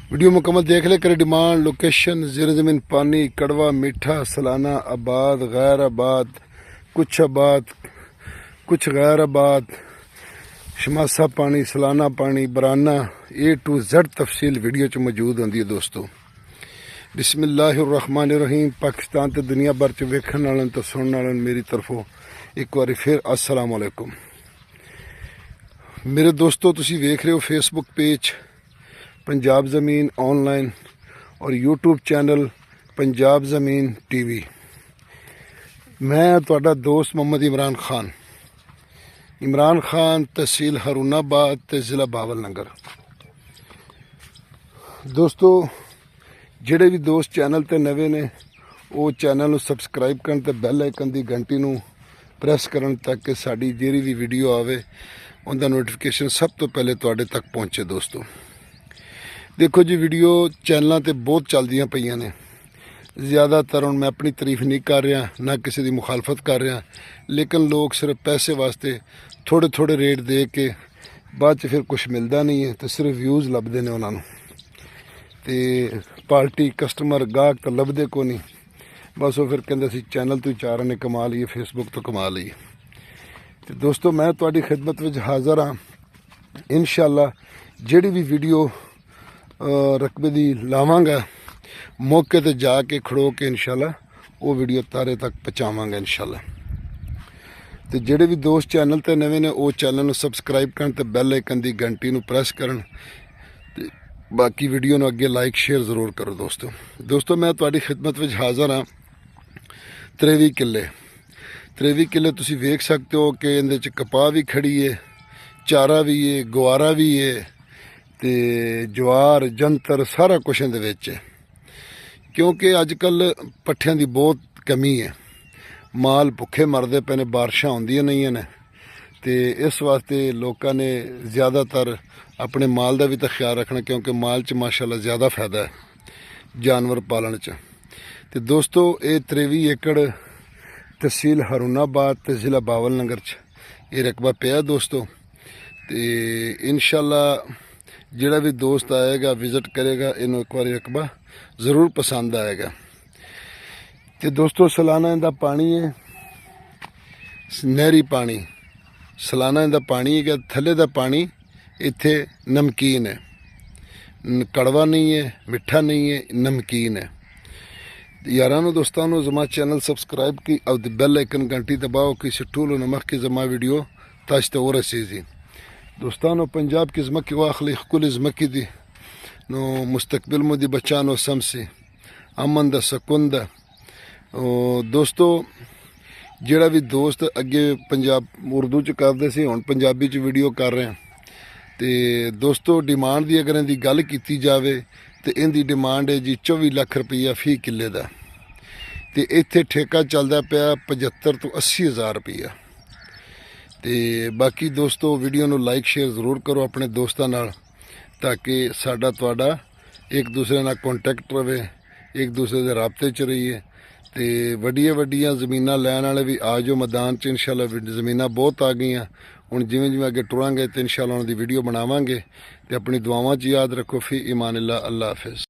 Video मुकम्मल देख ले करे डिमांड लोकेशन ज़ेर ज़मीन पानी कड़वा मीठा सालाना आबाद गैर आबाद कुछ गैर आबाद शमासा पानी सालाना पानी बराना A to Z तफसील वीडियो च मौजूद होंदी है दोस्तों। बिस्मिल्लाहिर्रहमानिर्रहीम। पाकिस्तान ते दुनिया भर च वेखण वालन ते सुनण वालन मेरी तरफों एक बार फिर अस्सलाम वालेकुम। मेरे दोस्तों तुसीं वेख रहे हो फेसबुक पेज पंजाब ज़मीन ऑनलाइन और यूट्यूब चैनल पंजाब ज़मीन TV। मैं तुहाडा दोस्त मोहम्मद इमरान खान तहसील हरूनाबाद ते ज़िला बावलनगर। दोस्तों ਜਿਹੜੇ भी दोस्त चैनल ते नवे ने वो चैनल ਨੂੰ सबसक्राइब करन ते बैल आइकन दी घंटी ਨੂੰ ਪ੍ਰੈਸ ਕਰਨ ताकि साड़ी ਜਿਹੜੀ भी वीडियो आवे उनका नोटिफिकेशन सब तो पहले तुहाडे तक पहुँचे। दोस्तों देखो जी वीडियो चैनलों ते बहुत चलदियां पईयां ने। ज़्यादातर हुण मैं अपनी तारीफ नहीं कर रहा ना किसी की मुखालफत कर रहा, लेकिन लोग सिर्फ पैसे वास्ते थोड़े थोड़े रेट दे के बाद फिर कुछ मिलता नहीं है तो सिर्फ व्यूज़ लभदे ने उन्होंने ते पार्टी कस्टमर गाहक तो लभदे को नहीं। बस वो फिर कहते असीं चैनल तो ही चार ने कमा लीए फेसबुक तो कमा लीए। तो दोस्तों मैं तुहाडी खिदमत विच हाज़र हाँ। इंशाअल्लाह जिहड़ी भी वीडियो रकबे दी लावांगा मौके ते जाके खड़ो के इंशाअल्लाह वो वीडियो तारे तक पहुँचावांगा इंशाअल्लाह। तो जिहड़े भी दोस्त चैनल ते नवे ने वो चैनल नूं सबसक्राइब करन ते बैल आइकन दी घंटी नूं प्रेस करन ते बाकी वीडियो नूं अगे लाइक शेयर जरूर करो। दोस्तों मैं तुहाडी खिदमत विच हाज़र हाँ। 23 किले तुसीं वेख सकते हो कि इहदे च कपाह भी खड़ी है, चारा भी है, गुआरा भी है ते जवार जंतर सारा कुछ इहदे विच है। क्योंकि अजकल पट्ठियां दी बहुत कमी है, माल भुखे मरदे पे ने, बारिशां आउंदियां नहीं ने ते इस वास्ते लोगों ने ज़्यादातर अपने माल का भी तो ख्याल रखना क्योंकि माल च माशाअल्लाह ज़्यादा फायदा है जानवर पालन च। तो दोस्तों ये 23 एकड़ तहसील हरूनाबाद ते ज़िला बावलनगर च ये रकबा पिया दोस्तों। तो इंशाअल्लाह जिहड़ा भी दोस्त आएगा विजिट करेगा इन्हों एक बार रकबा ज़रूर पसंद आएगा। तो दोस्तों सालाना इहदा पानी है नहरी पानी, सालाना इहदा पानी है, थल्ले दा पानी इत्थे नमकीन है, कड़वा नहीं है, मिठा नहीं है, नमकीन है। यारानों दोस्तानों जमा चैनल सब्सक्राइब की और बेल आइकन घंटी दबाओ कि टूलो नमक की जमा वीडियो ताश तो और रसीजी। दोस्तानों पंजाब की जमक वाखली कुल जमकी दी नो मुस्तकबिल मुदी बचानो समसी अमन दा सकून दा। दोस्तों जिहड़ा भी दोस्त अगे पंजाब उर्दू च करते सी हुण पंजाबी च वीडियो कर रहे हैं। तो दोस्तों डिमांड की अगर इनकी गल की जाए तो इनकी डिमांड है जी 24 लाख रुपया फी किले का। तो इत्थे ठेका चलता पाया 75 तो 80 हज़ार रुपया। तो बाकी दोस्तों वीडियो नूं लाइक शेयर जरूर करो अपने दोस्तों नाल ताकि साडा तुहाडा एक दूसरे नाल कॉन्टैक्ट रहे, एक दूसरे के राबते च रहीए। तो वड्डियां जमीनां लैण वाले भी आ जाओ मैदान च। इंशाअल्लाह जमीनां बहुत आ गई हुण जिवें जिवें अगे टुरांगे तो इंशाअल्लाह उन्हां दी वीडियो बनावांगे। तो अपनी दुआवां च याद रखो। फी ईमान अल्लाह। अल्लाह हाफिज़।